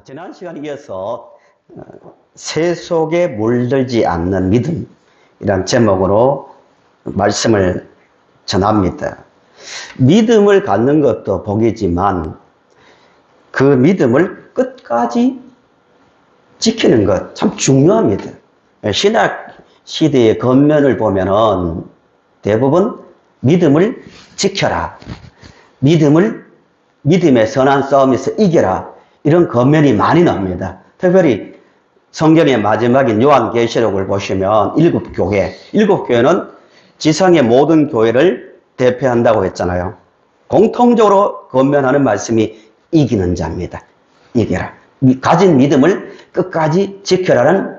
지난 시간에 이어서 새 속에 물들지 않는 믿음이란 제목으로 말씀을 전합니다. 믿음을 갖는 것도 복이지만 그 믿음을 끝까지 지키는 것 참 중요합니다. 신학 시대의 겉면을 보면은 대부분 믿음을 지켜라. 믿음의 선한 싸움에서 이겨라. 이런 겉면이 많이 나옵니다. 특별히 성경의 마지막인 요한계시록을 보시면 일곱 교회는 지상의 모든 교회를 대표한다고 했잖아요. 공통적으로 권면하는 말씀이 이기는 자입니다. 이겨라. 가진 믿음을 끝까지 지켜라는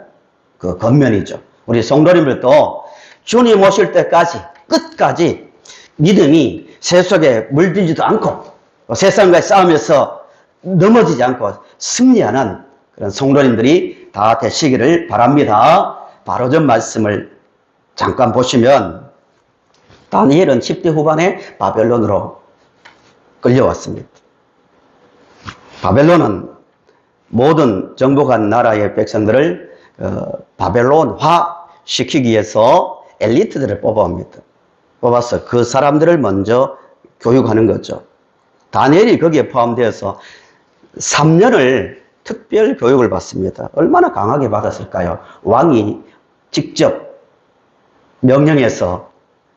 그 권면이죠. 우리 성도님들도 주님 오실 때까지 끝까지 믿음이 새 속에 물들지도 않고 세상과의 싸움에서 넘어지지 않고 승리하는 그런 성도님들이 다 되시기를 바랍니다. 바로 전 말씀을 잠깐 보시면 다니엘은 10대 후반에 바벨론으로 끌려왔습니다. 바벨론은 모든 정복한 나라의 백성들을 바벨론화 시키기 위해서 엘리트들을 뽑아서 그 사람들을 먼저 교육하는 거죠. 다니엘이 거기에 포함되어서 3년을 특별 교육을 받습니다. 얼마나 강하게 받았을까요? 왕이 직접 명령해서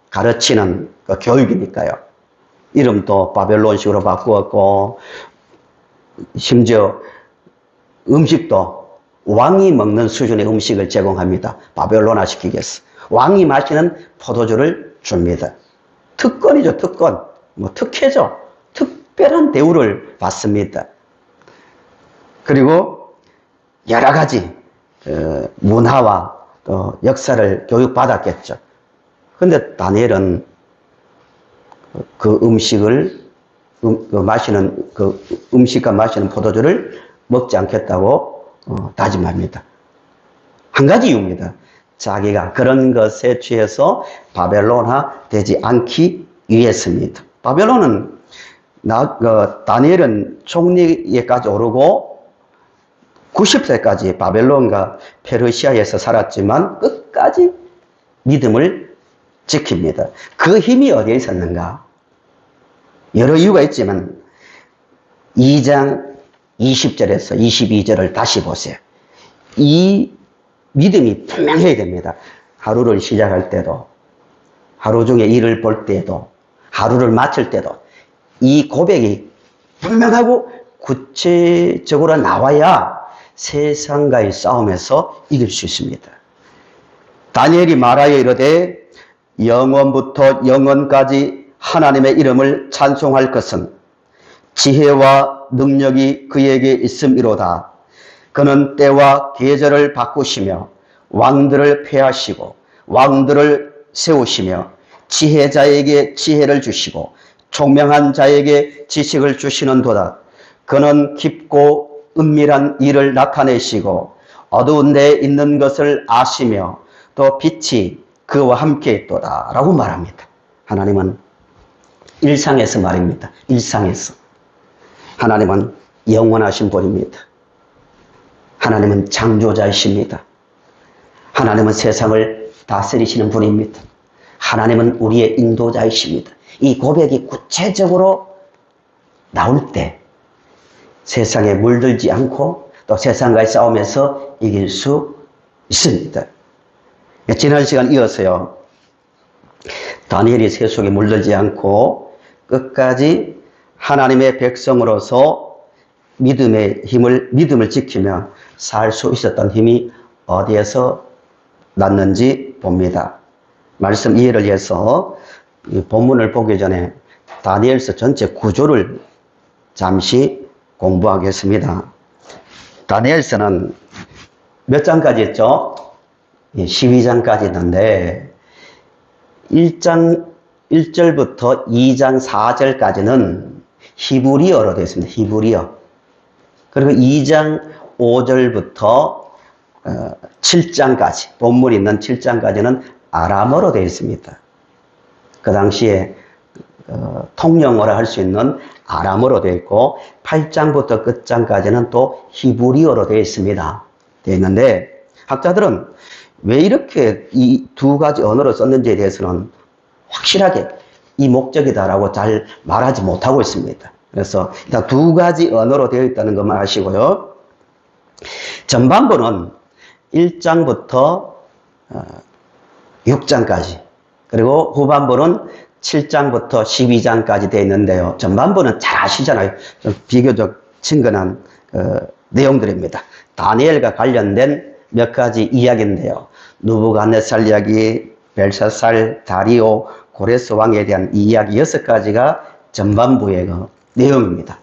가르치는 그 교육이니까요. 이름도 바벨론식으로 바꾸었고 심지어 음식도 왕이 먹는 수준의 음식을 제공합니다. 바벨론화 시키기 위해서. 왕이 마시는 포도주를 줍니다. 특권이죠, 특권. 특혜죠. 특별한 대우를 받습니다. 그리고 여러 가지 문화와 또 역사를 교육받았겠죠. 그런데 다니엘은 그 음식과 마시는 포도주를 먹지 않겠다고 다짐합니다. 한 가지 이유입니다. 자기가 그런 것에 취해서 바벨론화 되지 않기 위해서입니다. 바벨론은 다니엘은 총리에까지 오르고 90세까지 바벨론과 페르시아에서 살았지만 끝까지 믿음을 지킵니다. 그 힘이 어디에 있었는가? 여러 이유가 있지만 2장 20절에서 22절을 다시 보세요. 이 믿음이 분명해야 됩니다. 하루를 시작할 때도, 하루 중에 일을 볼 때도, 하루를 마칠 때도 이 고백이 분명하고 구체적으로 나와야 세상과의 싸움에서 이길 수 있습니다. 다니엘이 말하여 이르되 영원부터 영원까지 하나님의 이름을 찬송할 것은 지혜와 능력이 그에게 있음이로다. 그는 때와 계절을 바꾸시며 왕들을 폐하시고 왕들을 세우시며 지혜자에게 지혜를 주시고 총명한 자에게 지식을 주시는도다. 그는 깊고 은밀한 일을 나타내시고 어두운 데에 있는 것을 아시며 또 빛이 그와 함께 있도다 라고 말합니다. 하나님은 일상에서 말입니다. 일상에서. 하나님은 영원하신 분입니다. 하나님은 창조자이십니다. 하나님은 세상을 다스리시는 분입니다. 하나님은 우리의 인도자이십니다. 이 고백이 구체적으로 나올 때 세상에 물들지 않고 또 세상과의 싸움에서 이길 수 있습니다. 지난 시간 이어서요. 다니엘이 새 속에 물들지 않고 끝까지 하나님의 백성으로서 믿음을 지키며 살 수 있었던 힘이 어디에서 났는지 봅니다. 말씀 이해를 위해서 이 본문을 보기 전에 다니엘서 전체 구조를 잠시 공부하겠습니다. 다니엘서는 몇 장까지 했죠? 12장까지 있는데 1장 1절부터 2장 4절까지는 히브리어로 되어 있습니다. 히브리어. 그리고 2장 5절부터 7장까지, 본문이 있는 7장까지는 아람어로 되어 있습니다. 그 당시에 통영어라 할 수 있는 아람어로 되어 있고 8장부터 끝장까지는 또 히브리어로 되어 있습니다. 되어 있는데 학자들은 왜 이렇게 이 두 가지 언어로 썼는지에 대해서는 확실하게 이 목적이다라고 잘 말하지 못하고 있습니다. 그래서 일단 두 가지 언어로 되어 있다는 것만 아시고요. 전반부는 1장부터 6장까지 그리고 후반부는 7장부터 12장까지 되어 있는데요. 전반부는 잘 아시잖아요. 좀 비교적 친근한 내용들입니다. 다니엘과 관련된 몇 가지 이야기인데요. 누부갓네살 이야기, 벨사살, 다리오, 고레스 왕에 대한 이야기 6가지가 전반부의 그 내용입니다.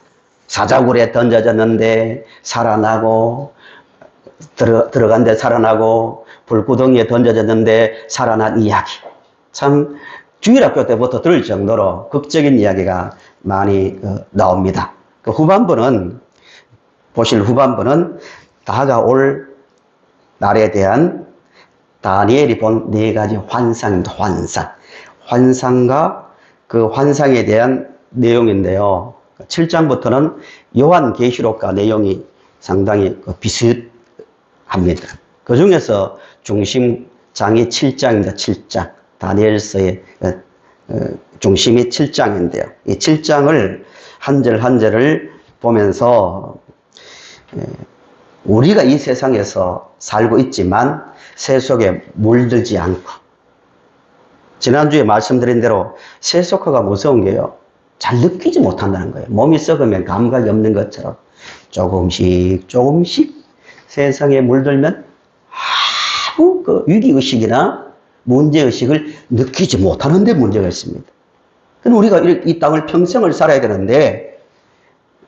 사자굴에 던져졌는데 살아나고 들어간 데 살아나고 불구덩이에 던져졌는데 살아난 이야기. 참 주일학교 때부터 들을 정도로 극적인 이야기가 많이 나옵니다. 그 후반부는 보실 후반부는 다가올 날에 대한 다니엘이 본 4가지 환상입니다. 환상과 그 환상에 대한 내용인데요. 7장부터는 요한계시록과 내용이 상당히 비슷합니다. 그 중에서 중심장이 7장입니다. 7장. 다니엘서의 중심이 7장인데요. 이 7장을 한 절 한 절을 보면서 우리가 이 세상에서 살고 있지만 새 속에 물들지 않고 지난주에 말씀드린 대로 새 속화가 무서운 게요. 잘 느끼지 못한다는 거예요. 몸이 썩으면 감각이 없는 것처럼 조금씩 세상에 물들면 아무 그 위기의식이나 문제의식을 느끼지 못하는 데 문제가 있습니다. 그럼 우리가 이 땅을 평생을 살아야 되는데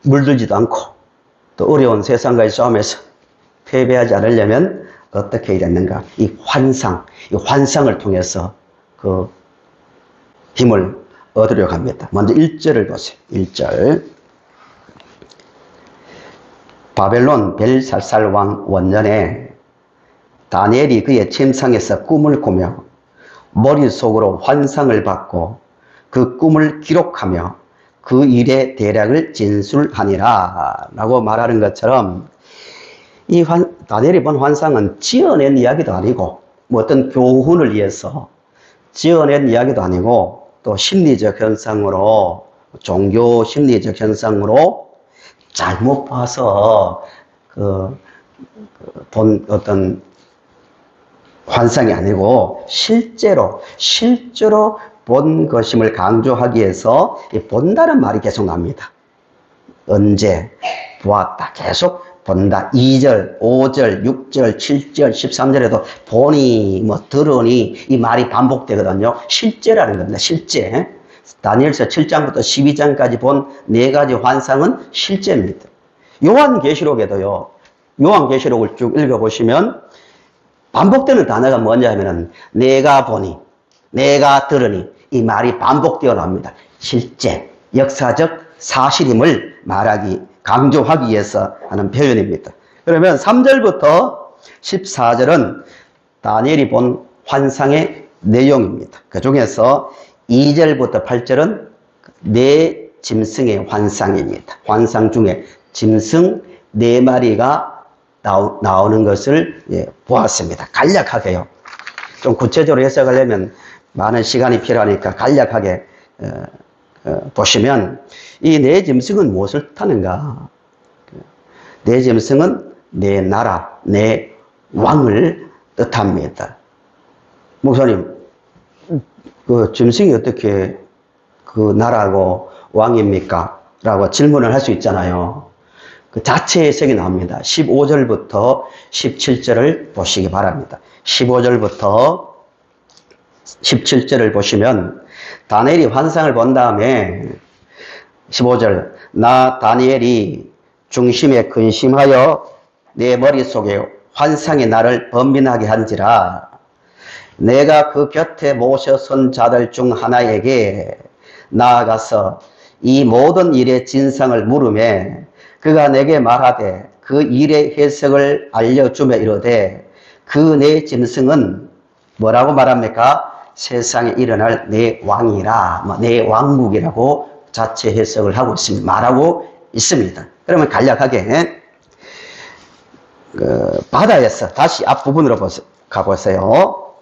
물들지도 않고 또 어려운 세상과의 싸움에서 패배하지 않으려면 어떻게 해야 되는가? 이 환상을 통해서 그 힘을 얻으려고 합니다. 먼저 1절을 보세요. 1절. 바벨론 벨사살 왕 원년에 다니엘이 그의 침상에서 꿈을 꾸며 머릿속으로 환상을 받고 그 꿈을 기록하며 그 일의 대략을 진술하니라 라고 말하는 것처럼 이 다니엘이 본 환상은 지어낸 이야기도 아니고 뭐 어떤 교훈을 위해서 지어낸 이야기도 아니고 또 심리적 현상으로 종교 심리적 현상으로 잘못 봐서 본 어떤 환상이 아니고 실제로 본 것임을 강조하기 위해서 본다는 말이 계속 납니다. 언제 보았다 계속 본다. 2절, 5절, 6절, 7절, 13절에도 보니 들으니 이 말이 반복되거든요. 실제라는 겁니다. 실제. 다니엘서 7장부터 12장까지 본 4가지 환상은 실제입니다. 요한계시록에도요. 요한계시록을 쭉 읽어보시면 반복되는 단어가 뭐냐 하면은 내가 보니, 내가 들으니 이 말이 반복되어 납니다. 실제, 역사적 사실임을 강조하기 위해서 하는 표현입니다. 그러면 3절부터 14절은 다니엘이 본 환상의 내용입니다. 그 중에서 2절부터 8절은 네 짐승의 환상입니다. 환상 중에 짐승 4마리가 나오는 것을 보았습니다. 간략하게요. 좀 구체적으로 해석하려면 많은 시간이 필요하니까 간략하게 보시면 이 네 짐승은 무엇을 뜻하는가? 네 짐승은 내 나라, 내 왕을 뜻합니다. 목사님, 그 짐승이 어떻게 그 나라고 왕입니까? 라고 질문을 할 수 있잖아요. 그 자체 해석이 나옵니다. 15절부터 17절을 보시기 바랍니다. 15절부터 17절을 보시면 다니엘이 환상을 본 다음에 15절 나 다니엘이 중심에 근심하여 내 머릿속에 환상이 나를 번민하게 한지라 내가 그 곁에 모셔 선 자들 중 하나에게 나아가서 이 모든 일의 진상을 물으매 그가 내게 말하되 그 일의 해석을 알려주며 이르되 그 네 짐승은 뭐라고 말합니까? 세상에 일어날 내 왕이라, 내 왕국이라고 자체 해석을 하고 있습니다. 말하고 있습니다. 그러면 간략하게 바다에서 다시 앞부분으로 가보세요.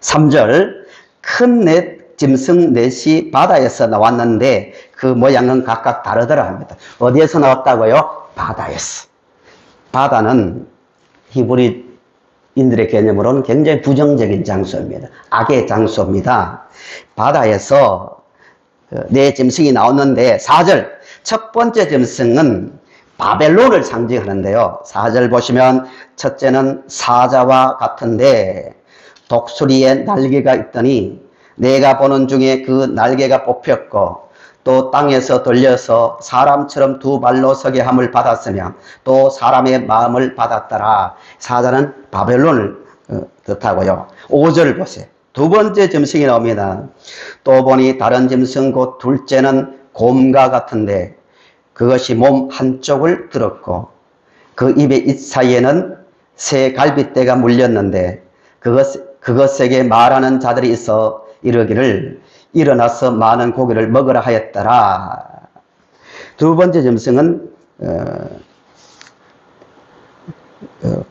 3절 큰 넷 짐승 넷이 바다에서 나왔는데 그 모양은 각각 다르더라 합니다. 어디에서 나왔다고요? 바다에서. 바다는 히브리인들의 개념으로는 굉장히 부정적인 장소입니다. 악의 장소입니다. 바다에서 네 짐승이 나왔는데 4절 첫 번째 짐승은 바벨론을 상징하는데요. 4절 보시면 첫째는 사자와 같은데 독수리에 날개가 있더니 내가 보는 중에 그 날개가 뽑혔고 또 땅에서 들려서 사람처럼 두 발로 서게 함을 받았으며 또 사람의 마음을 받았더라. 사자는 바벨론을 뜻하고요. 5절 보세요. 두 번째 짐승이 나옵니다. 또 보니 다른 짐승 곧 둘째는 곰과 같은데 그것이 몸 한쪽을 들었고 그 입의 입 사이에는 새 갈빗대가 물렸는데 그것에게 말하는 자들이 있어 이르기를 일어나서 많은 고기를 먹으라 하였더라. 두 번째 짐승은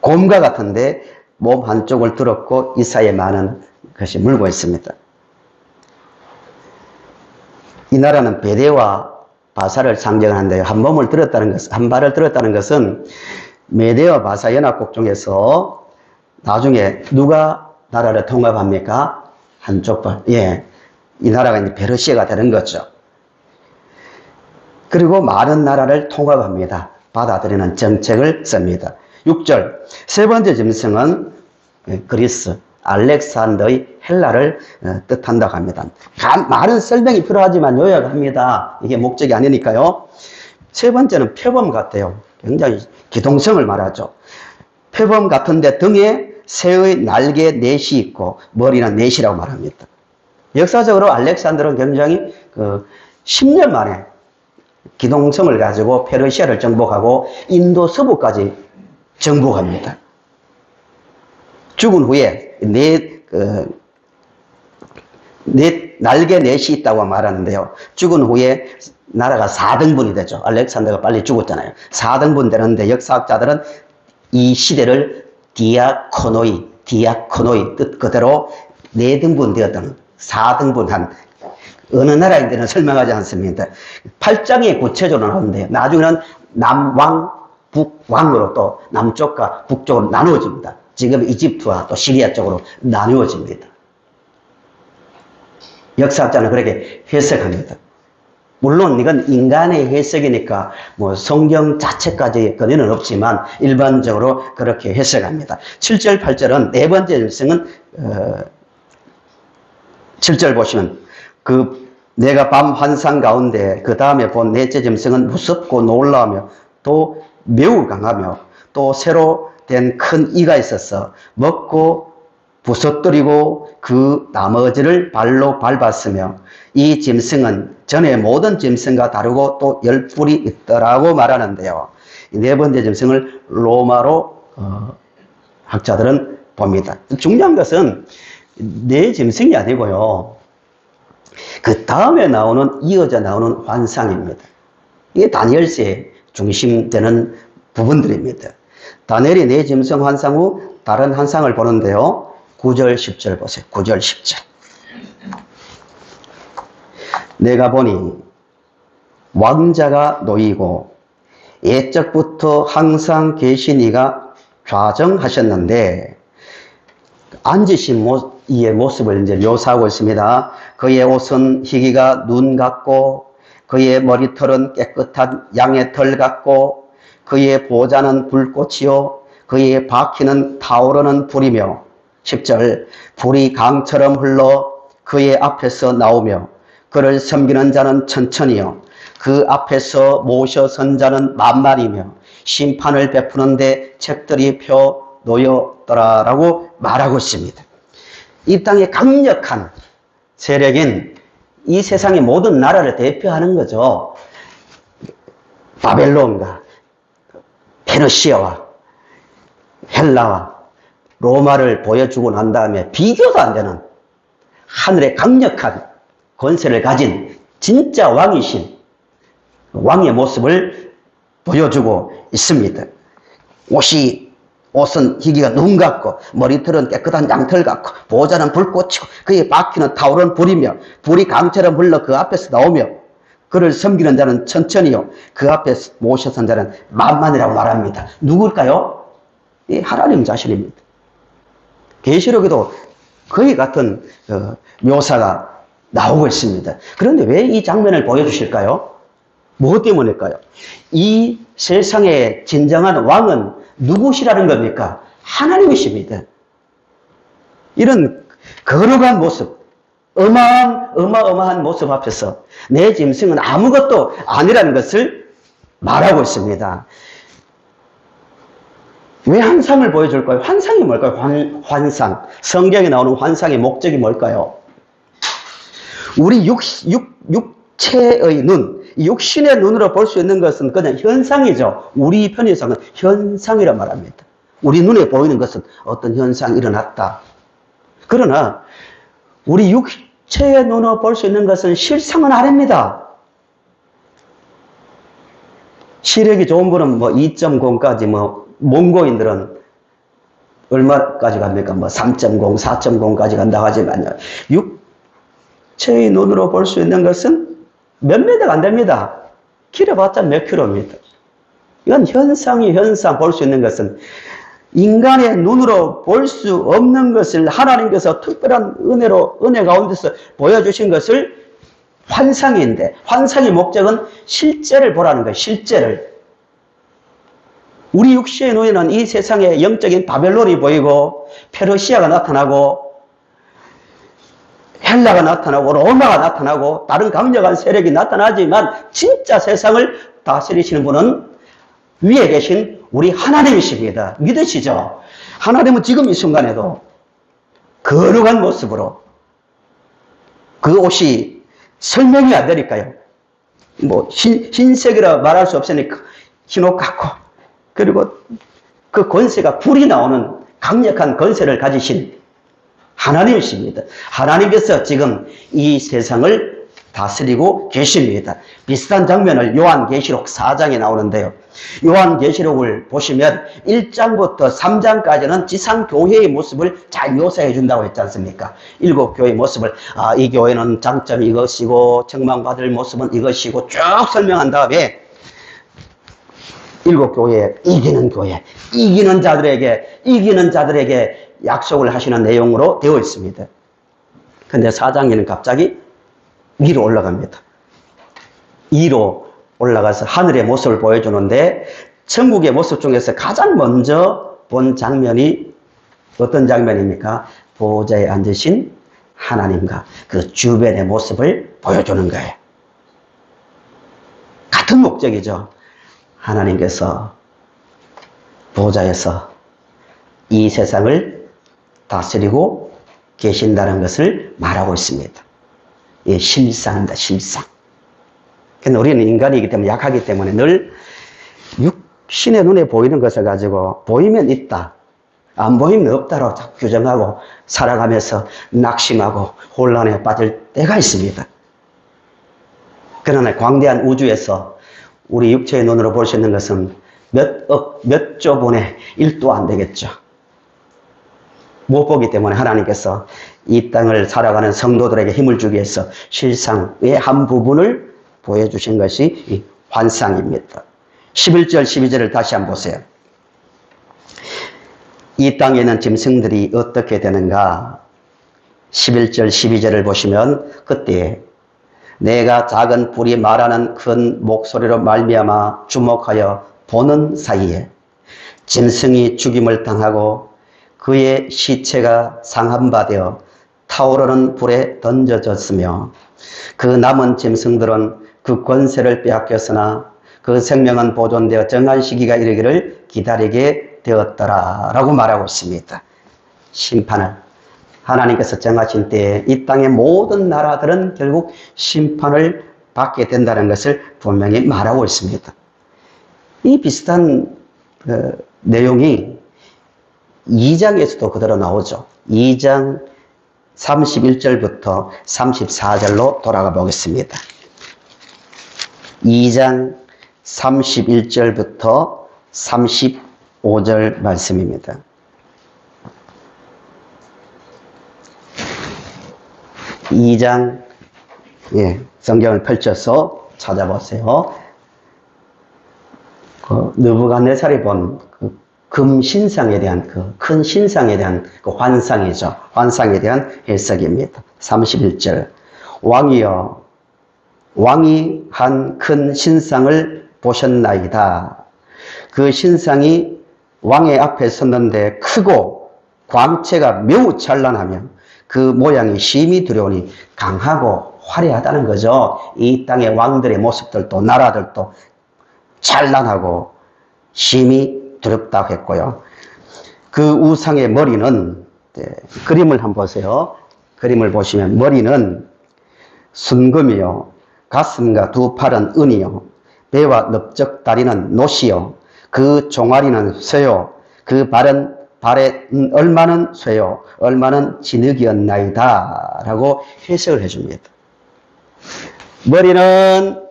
곰과 같은데 몸 한쪽을 들었고 이 사이에 많은 것이 물고 있습니다. 이 나라는 베데와 바사를 상징하는데요. 한 발을 들었다는 것은 메데와 바사 연합국 중에서 나중에 누가 나라를 통합합니까? 한쪽 발. 예. 이 나라가 이제 페르시아가 되는 거죠. 그리고 많은 나라를 통합합니다. 받아들이는 정책을 씁니다. 6절. 세 번째 짐승은 그리스, 알렉산더의 헬라를 뜻한다고 합니다. 많은 설명이 필요하지만 요약합니다. 이게 목적이 아니니까요. 세 번째는 표범 같아요. 굉장히 기동성을 말하죠. 표범 같은데 등에 새의 날개 넷이 있고 머리는 넷이라고 말합니다. 역사적으로 알렉산더는 굉장히 10년 만에 기동성을 가지고 페르시아를 정복하고 인도 서부까지 정복합니다. 죽은 후에 날개 넷이 있다고 말하는데요. 죽은 후에 나라가 4등분이 되죠. 알렉산더가 빨리 죽었잖아요. 4등분 되는데 역사학자들은 이 시대를 디아코노이 뜻 그대로 4등분 되었던 4등분한 어느 나라인지는 설명하지 않습니다. 8장에 구체적으로 나오는데요. 나중에는 남왕, 북왕으로 또 남쪽과 북쪽으로 나누어집니다. 지금 이집트와 또 시리아 쪽으로 나누어집니다. 역사학자는 그렇게 해석합니다. 물론 이건 인간의 해석이니까 뭐 성경 자체까지 근거는 없지만 일반적으로 그렇게 해석합니다. 7절, 8절은 네 번째 짐승은 7절 보시면 내가 밤 환상 가운데 그 다음에 본 넷째 짐승은 무섭고 놀라우며 또 매우 강하며 또 새로 된 큰 이가 있어서 먹고 부서뜨리고 그 나머지를 발로 밟았으며 이 짐승은 전에 모든 짐승과 다르고 또 10뿔이 있더라고 말하는데요. 네 번째 짐승을 로마로 학자들은 봅니다. 중요한 것은 네 짐승이 아니고요. 그 다음에 이어져 나오는 환상입니다. 이게 다니엘서의 중심되는 부분들입니다. 다니엘이 네 짐승 환상 후 다른 환상을 보는데요. 9절, 10절 보세요. 9절, 10절. 내가 보니 왕자가 놓이고 옛적부터 항상 계신 이가 좌정하셨는데 앉으신 이의 모습을 이제 묘사하고 있습니다. 그의 옷은 희기가 눈 같고 그의 머리털은 깨끗한 양의 털 같고 그의 보좌는 불꽃이요 그의 바퀴는 타오르는 불이며 10절 불이 강처럼 흘러 그의 앞에서 나오며 그를 섬기는 자는 천천히요 그 앞에서 모셔 선 자는 만만이며 심판을 베푸는데 책들이 펴 놓였더라라고 말하고 있습니다. 이 땅의 강력한 세력인 이 세상의 모든 나라를 대표하는 거죠. 바벨론과 페르시아와 헬라와 로마를 보여주고 난 다음에 비교도 안 되는 하늘의 강력한 권세를 가진 진짜 왕이신 왕의 모습을 보여주고 있습니다. 옷은 희기가 눈 같고 머리털은 깨끗한 양털 같고 보좌는 불꽃이고 그의 바퀴는 타오르는 불이며 불이 강처럼 흘러 그 앞에서 나오며 그를 섬기는 자는 천천히요 그 앞에 모셔선 자는 만만이라고 말합니다. 누굴까요? 이 하나님 자신입니다. 계시록에도 그의 같은 묘사가 나오고 있습니다. 그런데 왜 이 장면을 보여주실까요? 무엇 때문일까요? 이 세상의 진정한 왕은 누구시라는 겁니까? 하나님이십니다. 이런 거룩한 모습, 어마어마한 모습 앞에서 내 짐승은 아무것도 아니라는 것을 말하고 있습니다. 왜 환상을 보여줄까요? 환상이 뭘까요? 환상. 성경에 나오는 환상의 목적이 뭘까요? 우리 육체의 눈, 육신의 눈으로 볼 수 있는 것은 그냥 현상이죠. 우리 편에서는 현상이라 말합니다. 우리 눈에 보이는 것은 어떤 현상이 일어났다. 그러나 우리 육체의 눈으로 볼 수 있는 것은 실상은 아닙니다. 시력이 좋은 분은 2.0까지 몽고인들은 얼마까지 갑니까? 3.0, 4.0까지 간다고 하지만요. 육체의 눈으로 볼 수 있는 것은 몇 미터가 안 됩니다. 길어봤자 몇 킬로미터. 이건 현상 볼 수 있는 것은 인간의 눈으로 볼 수 없는 것을 하나님께서 특별한 은혜 가운데서 보여주신 것을 환상인데 환상의 목적은 실제를 보라는 거예요. 실제를. 우리 육체의 눈에는 이 세상에 영적인 바벨론이 보이고 페르시아가 나타나고 헬라가 나타나고 로마가 나타나고 다른 강력한 세력이 나타나지만 진짜 세상을 다스리시는 분은 위에 계신 우리 하나님이십니다. 믿으시죠? 하나님은 지금 이 순간에도 거룩한 모습으로 그 옷이 설명이 안 되니까요. 흰색이라 말할 수 없으니까 흰옷 같고 그리고 그 권세가 불이 나오는 강력한 권세를 가지신 하나님이십니다. 하나님께서 지금 이 세상을 다스리고 계십니다. 비슷한 장면을 요한계시록 4장에 나오는데요. 요한계시록을 보시면 1장부터 3장까지는 지상교회의 모습을 잘 묘사해 준다고 했지 않습니까? 7교회의 모습을 이 교회는 장점이 이것이고 책망받을 모습은 이것이고 쭉 설명한 다음에 7교회 이기는 교회, 이기는 자들에게 약속을 하시는 내용으로 되어 있습니다. 근데 4장에는 갑자기 위로 올라갑니다. 위로 올라가서 하늘의 모습을 보여주는데 천국의 모습 중에서 가장 먼저 본 장면이 어떤 장면입니까? 보좌에 앉으신 하나님과 그 주변의 모습을 보여주는 거예요. 같은 목적이죠. 하나님께서 보좌에서 이 세상을 다스리고 계신다는 것을 말하고 있습니다. 예, 실상입니다. 실상. 근데 우리는 인간이기 때문에 약하기 때문에 늘 육신의 눈에 보이는 것을 가지고 보이면 있다, 안 보이면 없다로 자꾸 규정하고 살아가면서 낙심하고 혼란에 빠질 때가 있습니다. 그러나 광대한 우주에서 우리 육체의 눈으로 볼 수 있는 것은 몇 조 분의 1도 안 되겠죠. 못 보기 때문에 하나님께서 이 땅을 살아가는 성도들에게 힘을 주기 위해서 실상의 한 부분을 보여주신 것이 이 환상입니다. 11절 12절을 다시 한번 보세요. 이 땅에 있는 짐승들이 어떻게 되는가? 11절 12절을 보시면 그때 내가 작은 불이 말하는 큰 목소리로 말미암아 주목하여 보는 사이에 짐승이 죽임을 당하고 그의 시체가 상한 바 되어 타오르는 불에 던져졌으며 그 남은 짐승들은 그 권세를 빼앗겼으나 그 생명은 보존되어 정한 시기가 이르기를 기다리게 되었더라 라고 말하고 있습니다. 심판을 하나님께서 정하신 때에 이 땅의 모든 나라들은 결국 심판을 받게 된다는 것을 분명히 말하고 있습니다. 이 비슷한 내용이 2장에서도 그대로 나오죠. 2장 31절부터 34절로 돌아가 보겠습니다. 2장 31절부터 35절 말씀입니다. 성경을 펼쳐서 찾아보세요. 느부갓네살이 본 금신상에 대한 큰 신상에 대한 환상이죠. 환상에 대한 해석입니다. 31절. 왕이여, 왕이 한 큰 신상을 보셨나이다. 그 신상이 왕의 앞에 섰는데 크고 광채가 매우 찬란하며 그 모양이 심히 두려우니 강하고 화려하다는 거죠. 이 땅의 왕들의 모습들도 나라들도 찬란하고 심히 두렵다고 했고요. 그 우상의 머리는, 그림을 한번 보세요. 그림을 보시면 머리는 순금이요, 가슴과 두 팔은 은이요, 배와 넓적 다리는 노시요, 그 종아리는 쇠요, 그 발에 얼마는 쇠요, 얼마는 진흙이었나이다 라고 해석을 해줍니다. 머리는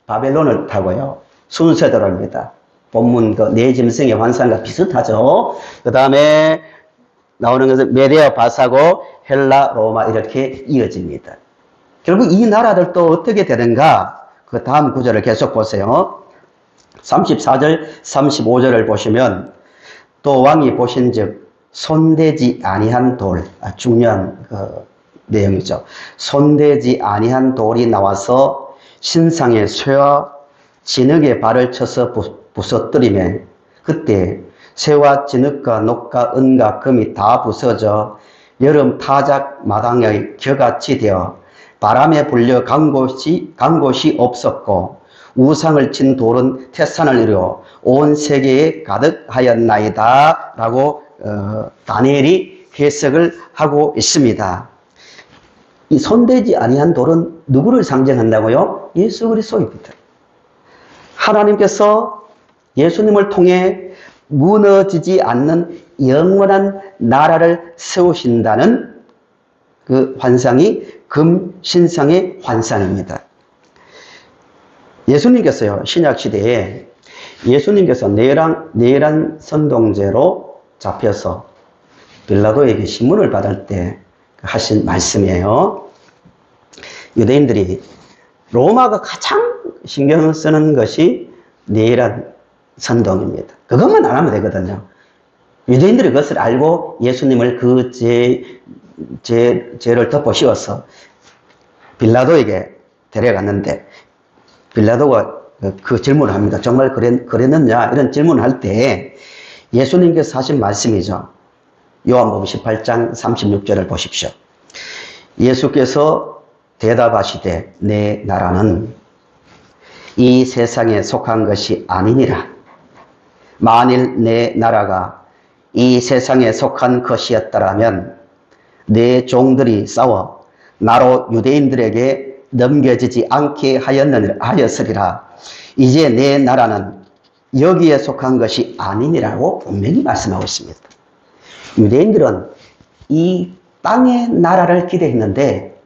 바벨론을 타고요, 순서대로입니다. 본문 네 짐승의 환상과 비슷하죠. 그 다음에 나오는 것은 메데아 바사고 헬라 로마 이렇게 이어집니다. 결국 이 나라들도 어떻게 되는가? 그 다음 구절을 계속 보세요. 34절 35절을 보시면 또 왕이 보신즉 손대지 아니한 돌, 중요한 내용이죠. 손대지 아니한 돌이 나와서 신상의 쇠와 진흙에 발을 쳐서 부서뜨리며 그때 쇠와 진흙과 녹과 은과 금이 다 부서져 여름 타작 마당의 겨같이 되어 바람에 불려 간 곳이 없었고 우상을 친 돌은 태산을 이루어 온 세계에 가득하였나이다 라고 다니엘이 해석을 하고 있습니다. 이 손대지 아니한 돌은 누구를 상징한다고요? 예수 그리스도입니다. 하나님께서 예수님을 통해 무너지지 않는 영원한 나라를 세우신다는 그 환상이 금신상의 환상입니다. 예수님께서요, 신약시대에 예수님께서 내란 선동죄로 잡혀서 빌라도에게 신문을 받을 때 하신 말씀이에요. 유대인들이 로마가 가장 신경을 쓰는 것이 내란 선동입니다. 그것만 안 하면 되거든요. 유대인들이 그것을 알고 예수님을 그 죄를 덮어 씌워서 빌라도에게 데려갔는데 빌라도가 그 질문을 합니다. 정말 그랬느냐? 이런 질문을 할 때 예수님께서 하신 말씀이죠. 요한복음 18장 36절을 보십시오. 예수께서 대답하시되 내 나라는 이 세상에 속한 것이 아니니라. 만일 내 나라가 이 세상에 속한 것이었더라면 내 종들이 싸워 나로 유대인들에게 넘겨지지 않게 하였으리라. 이제 내 나라는 여기에 속한 것이 아니니라고 분명히 말씀하고 있습니다. 유대인들은 이 땅의 나라를 기대했는데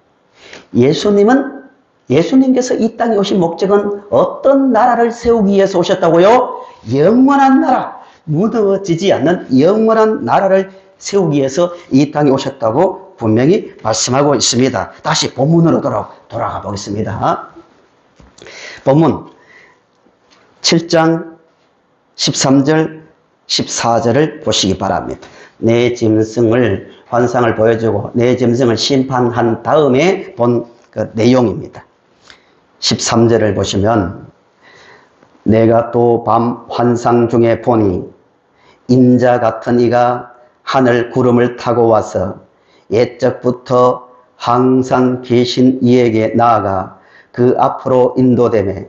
예수님께서 이 땅에 오신 목적은 어떤 나라를 세우기 위해서 오셨다고요? 영원한 나라, 무너지지 않는 영원한 나라를 세우기 위해서 이 땅에 오셨다고 분명히 말씀하고 있습니다. 다시 본문으로 돌아가 보겠습니다. 본문 7장 13절 14절을 보시기 바랍니다. 내 짐승을 환상을 보여주고 내 짐승을 심판한 다음에 본 그 내용입니다. 13절을 보시면 내가 또 밤 환상 중에 보니 인자 같은 이가 하늘 구름을 타고 와서 옛적부터 항상 계신 이에게 나아가 그 앞으로 인도되매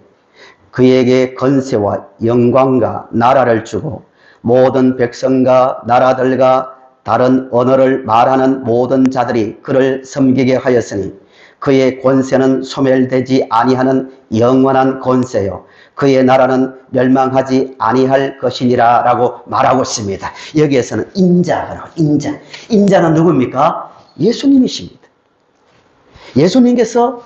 그에게 건세와 영광과 나라를 주고 모든 백성과 나라들과 다른 언어를 말하는 모든 자들이 그를 섬기게 하였으니 그의 권세는 소멸되지 아니하는 영원한 권세요 그의 나라는 멸망하지 아니할 것이니라 라고 말하고 있습니다. 여기에서는 인자는 누굽니까? 예수님이십니다. 예수님께서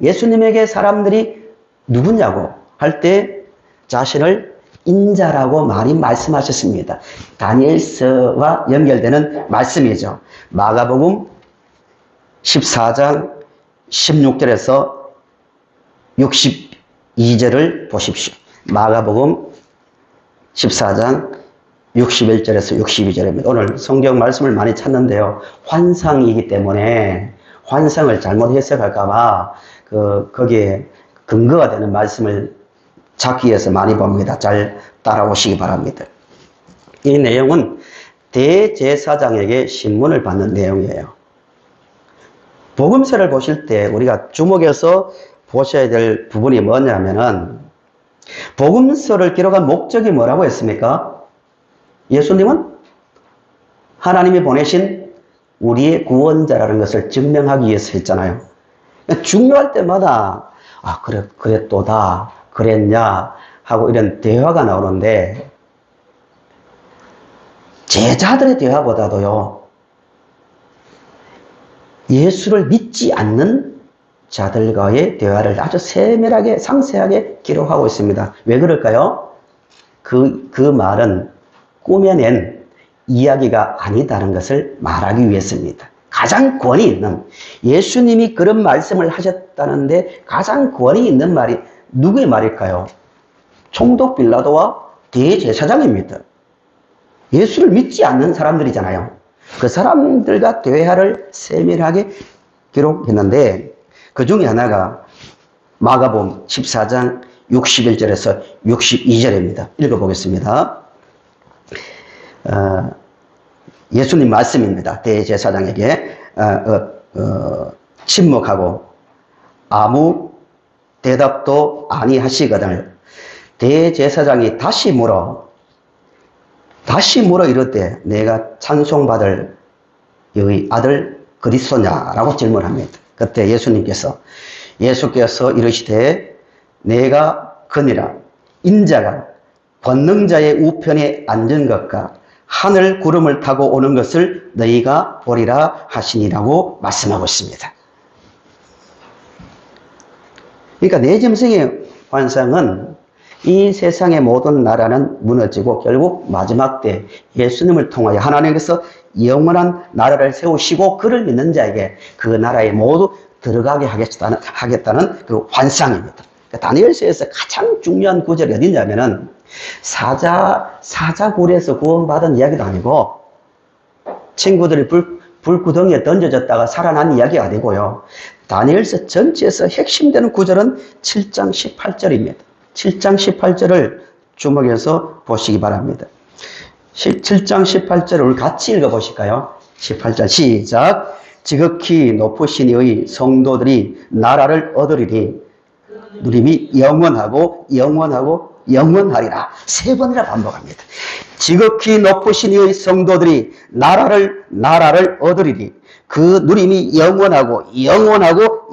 예수님에게 사람들이 누구냐고 할 때 자신을 인자라고 많이 말씀하셨습니다. 다니엘서와 연결되는 말씀이죠. 마가복음 14장 16절에서 62절을 보십시오. 마가복음 14장 61절에서 62절입니다. 오늘 성경 말씀을 많이 찾는데요. 환상이기 때문에 환상을 잘못 해석할까봐 거기에 근거가 되는 말씀을 찾기 위해서 많이 봅니다. 잘 따라오시기 바랍니다. 이 내용은 대제사장에게 신문을 받는 내용이에요. 복음서를 보실 때 우리가 주목해서 보셔야 될 부분이 뭐냐면은 복음서를 기록한 목적이 뭐라고 했습니까? 예수님은 하나님이 보내신 우리의 구원자라는 것을 증명하기 위해서 했잖아요. 중요할 때마다 그랬도다, 그랬냐 하고 이런 대화가 나오는데 제자들의 대화보다도요, 예수를 믿지 않는 자들과의 대화를 아주 세밀하게 상세하게 기록하고 있습니다. 왜 그럴까요? 그 말은 꾸며낸 이야기가 아니다는 것을 말하기 위해서입니다. 가장 권위 있는, 예수님이 그런 말씀을 하셨다는데 가장 권위 있는 말이 누구의 말일까요? 총독 빌라도와 대제사장입니다. 예수를 믿지 않는 사람들이잖아요. 그 사람들과 대화를 세밀하게 기록했는데 그 중에 하나가 마가복음 14장 61절에서 62절입니다. 읽어보겠습니다. 예수님 말씀입니다. 대제사장에게 침묵하고 아무 대답도 아니하시거늘 대제사장이 다시 물어 이르되 내가 찬송받을 너희 아들 그리스도냐라고 질문합니다. 그때 예수께서 이르시되 내가 그니라 인자가 권능자의 우편에 앉은 것과 하늘 구름을 타고 오는 것을 너희가 보리라 하시니라고 말씀하고 있습니다. 그러니까 내짐승의 환상은 이 세상의 모든 나라는 무너지고 결국 마지막 때 예수님을 통하여 하나님께서 영원한 나라를 세우시고 그를 믿는 자에게 그 나라에 모두 들어가게 하겠다는 그 환상입니다. 그러니까 다니엘서에서 가장 중요한 구절이 어디냐면은 사자굴에서 구원받은 이야기도 아니고 친구들이 불구덩이에 던져졌다가 살아난 이야기가 아니고요. 다니엘서 전체에서 핵심되는 구절은 7장 18절입니다. 7장 18절을 주목해서 보시기 바랍니다. 7장 18절을 우리 같이 읽어보실까요? 18절 시작. 지극히 높으신 이의 성도들이 나라를 얻으리니 누림이 영원하고 영원하리라. 세 번이나 반복합니다. 지극히 높으신 이의 성도들이 나라를 얻으리니 그 누림이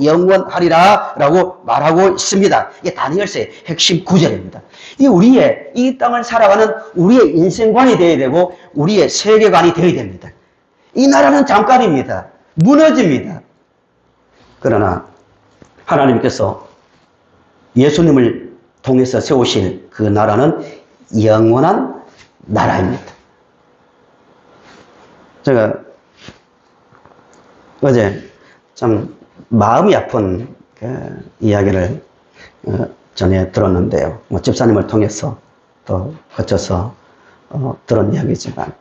영원하리라 라고 말하고 있습니다. 이게 다니엘서의 핵심 구절입니다. 이 땅을 살아가는 우리의 인생관이 되어야 되고 우리의 세계관이 되어야 됩니다. 이 나라는 잠깐입니다. 무너집니다. 그러나 하나님께서 예수님을 통해서 세우실 그 나라는 영원한 나라입니다. 제가 어제 참 마음이 아픈 이야기를 전에 들었는데요. 집사님을 통해서 또 거쳐서 들은 이야기지만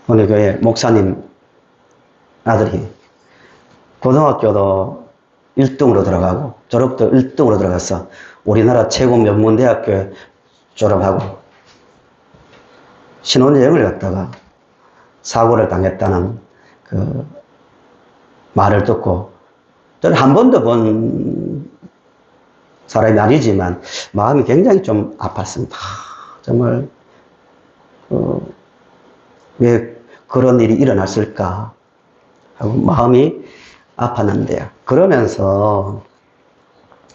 어느 교회 목사님 아들이 고등학교도 1등으로 들어가고 졸업도 1등으로 들어가서 우리나라 최고 명문대학교에 졸업하고 신혼여행을 갔다가 사고를 당했다는 그 말을 듣고 저는 한 번도 본 사람이 아니지만 마음이 굉장히 좀 아팠습니다. 정말 왜 그런 일이 일어났을까 하고 마음이 아팠는데요. 그러면서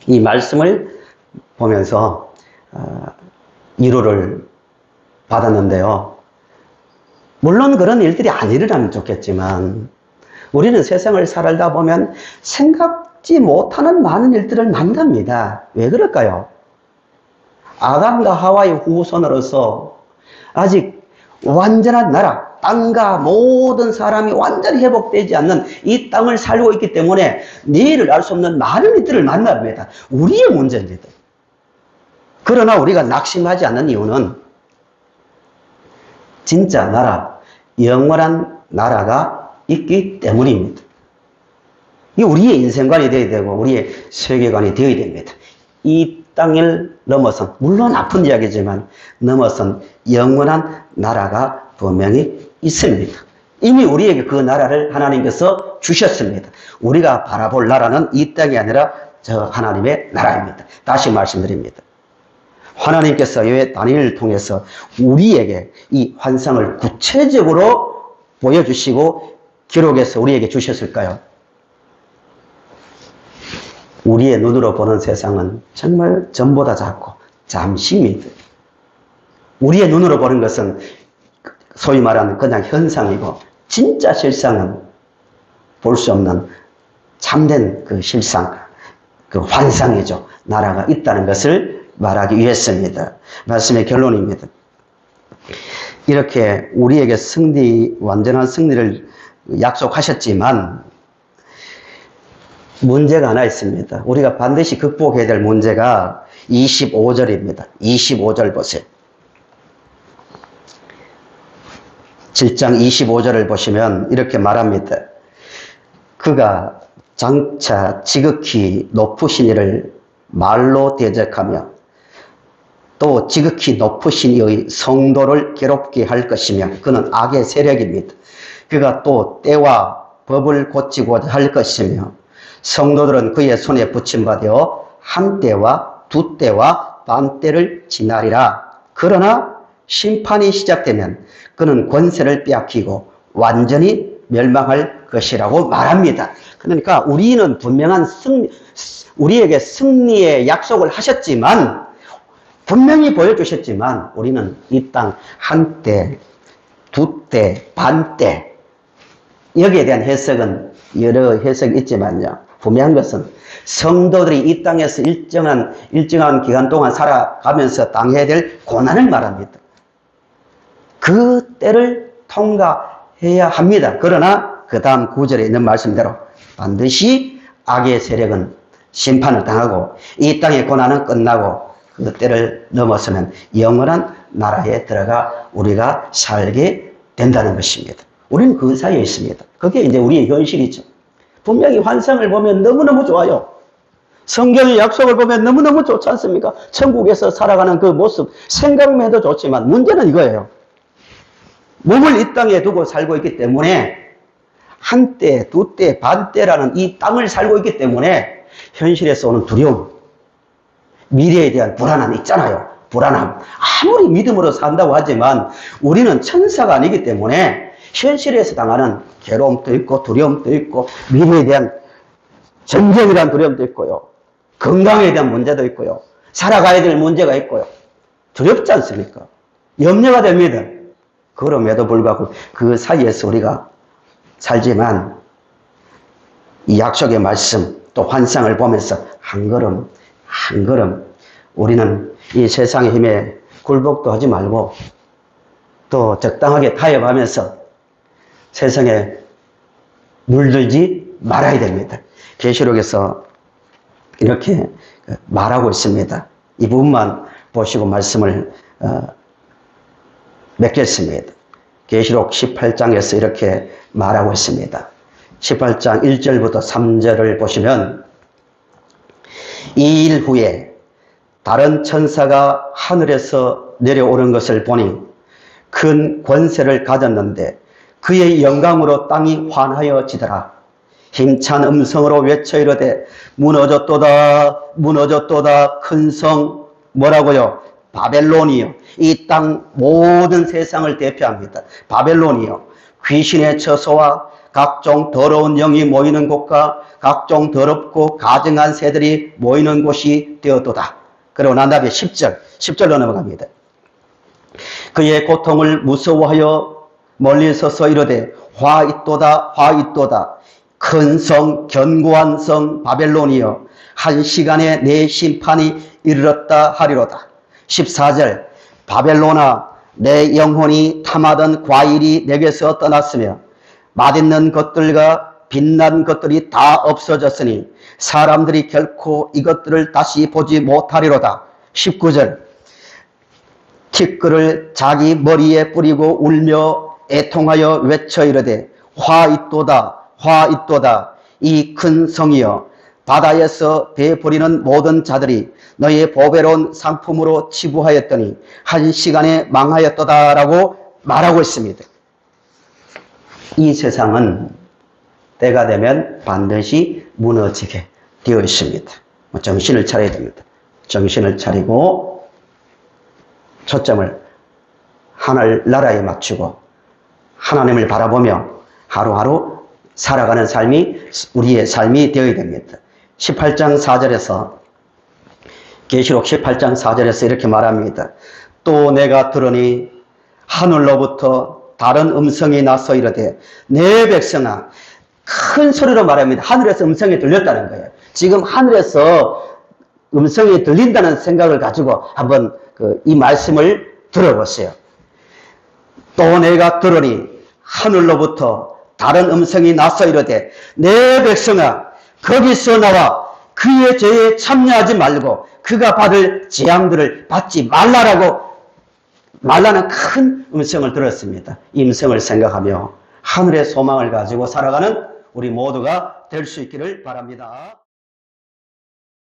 이 말씀을 보면서 위로를 받았는데요. 물론 그런 일들이 안 일어나면 좋겠지만 우리는 세상을 살다 보면 생각지 못하는 많은 일들을 만납니다. 왜 그럴까요? 아담과 하와의 후손으로서 아직 완전한 나라, 땅과 모든 사람이 완전히 회복되지 않는 이 땅을 살고 있기 때문에 내일을 알 수 없는 많은 일들을 만납니다. 우리의 문제입니다. 그러나 우리가 낙심하지 않는 이유는 진짜 나라, 영원한 나라가 있기 때문입니다. 이게 우리의 인생관이 되어야 되고 우리의 세계관이 되어야 됩니다. 이 땅을 넘어선, 물론 아픈 이야기지만 넘어선 영원한 나라가 분명히 있습니다. 이미 우리에게 그 나라를 하나님께서 주셨습니다. 우리가 바라볼 나라는 이 땅이 아니라 저 하나님의 나라입니다. 다시 말씀드립니다. 하나님께서 왜 다니엘을 통해서 우리에게 이 환상을 구체적으로 보여주시고 기록해서 우리에게 주셨을까요? 우리의 눈으로 보는 세상은 정말 전보다 작고 잠시입니다. 우리의 눈으로 보는 것은 소위 말하는 그냥 현상이고 진짜 실상은 볼 수 없는 참된 그 실상, 그 환상이죠. 나라가 있다는 것을 말하기 위해서입니다. 말씀의 결론입니다. 이렇게 우리에게 완전한 승리를 약속하셨지만 문제가 하나 있습니다. 우리가 반드시 극복해야 될 문제가 25절입니다. 25절 보세요. 7장 25절을 보시면 이렇게 말합니다. 그가 장차 지극히 높으신 이를 말로 대적하며 또 지극히 높으신 이의 성도를 괴롭게 할 것이며 그는 악의 세력입니다. 그가 또 때와 법을 고치고자 할 것이며 성도들은 그의 손에 붙임받아 한 때와 두 때와 반 때를 지나리라. 그러나 심판이 시작되면 그는 권세를 빼앗기고 완전히 멸망할 것이라고 말합니다. 그러니까 우리는 분명한 우리에게 승리의 약속을 하셨지만 분명히 보여주셨지만 우리는 이 땅 한 때, 두 때, 반 때 여기에 대한 해석은 여러 해석이 있지만요. 분명한 것은 성도들이 이 땅에서 일정한 기간 동안 살아가면서 당해야 될 고난을 말합니다. 그 때를 통과해야 합니다. 그러나 그 다음 9절에 있는 말씀대로 반드시 악의 세력은 심판을 당하고 이 땅의 고난은 끝나고 그 때를 넘어서면 영원한 나라에 들어가 우리가 살게 된다는 것입니다. 우리는 그 사이에 있습니다. 그게 이제 우리의 현실이죠. 분명히 환상을 보면 너무너무 좋아요. 성경의 약속을 보면 너무너무 좋지 않습니까? 천국에서 살아가는 그 모습 생각만 해도 좋지만 문제는 이거예요. 몸을 이 땅에 두고 살고 있기 때문에 한 때, 두 때, 반 때라는 이 땅을 살고 있기 때문에 현실에서 오는 두려움, 미래에 대한 불안함이 있잖아요. 불안함. 아무리 믿음으로 산다고 하지만 우리는 천사가 아니기 때문에 현실에서 당하는 괴로움도 있고 두려움도 있고 미래에 대한 전쟁에 대한 두려움도 있고요. 건강에 대한 문제도 있고요. 살아가야 될 문제가 있고요. 두렵지 않습니까? 염려가 됩니다. 그럼에도 불구하고 그 사이에서 우리가 살지만 이 약속의 말씀 또 환상을 보면서 한 걸음 한 걸음 우리는 이 세상의 힘에 굴복도 하지 말고 또 적당하게 타협하면서 세상에 물들지 말아야 됩니다. 계시록에서 이렇게 말하고 있습니다. 이 부분만 보시고 말씀을 맺겠습니다. 계시록 18장에서 이렇게 말하고 있습니다. 18장 1절부터 3절을 보시면 이 일 후에 다른 천사가 하늘에서 내려오는 것을 보니 큰 권세를 가졌는데 그의 영광으로 땅이 환하여지더라. 힘찬 음성으로 외쳐 이르되 무너졌도다 무너졌도다 큰 성 뭐라고요? 바벨론이요. 이 땅 모든 세상을 대표합니다. 바벨론이요. 귀신의 처소와 각종 더러운 영이 모이는 곳과 각종 더럽고 가증한 새들이 모이는 곳이 되었도다. 그리고 난 다음에 10절로 넘어갑니다. 그의 고통을 무서워하여 멀리 서서 이르되 화 있도다 화 있도다. 큰 성 견고한 성 바벨론이여 한 시간에 내 심판이 이르렀다 하리로다. 14절 바벨론아 내 영혼이 탐하던 과일이 내게서 떠났으며 맛있는 것들과 빛난 것들이 다 없어졌으니 사람들이 결코 이것들을 다시 보지 못하리로다. 19절 티끌을 자기 머리에 뿌리고 울며 애통하여 외쳐 이르되 화 있도다 화 있도다. 이 큰 성이여 바다에서 배 버리는 모든 자들이 너의 보배로운 상품으로 치부하였더니 한 시간에 망하였도다라고 말하고 있습니다. 이 세상은 때가 되면 반드시 무너지게 되어 있습니다. 정신을 차려야 됩니다. 정신을 차리고 초점을 하늘 나라에 맞추고 하나님을 바라보며 하루하루 살아가는 삶이 우리의 삶이 되어야 됩니다. 18장 4절에서 계시록 18장 4절에서 이렇게 말합니다. 또 내가 들으니 하늘로부터 다른 음성이 나서 이르되 내 백성아, 큰 소리로 말합니다. 하늘에서 음성이 들렸다는 거예요. 지금 하늘에서 음성이 들린다는 생각을 가지고 한번 이 말씀을 들어보세요. 또 내가 들으니 하늘로부터 다른 음성이 나서 이르되 내 백성아, 거기서 나와 그의 죄에 참여하지 말고 그가 받을 재앙들을 받지 말라라고 말라는 큰 음성을 들었습니다. 이 음성을 생각하며 하늘의 소망을 가지고 살아가는 우리 모두가 될 수 있기를 바랍니다.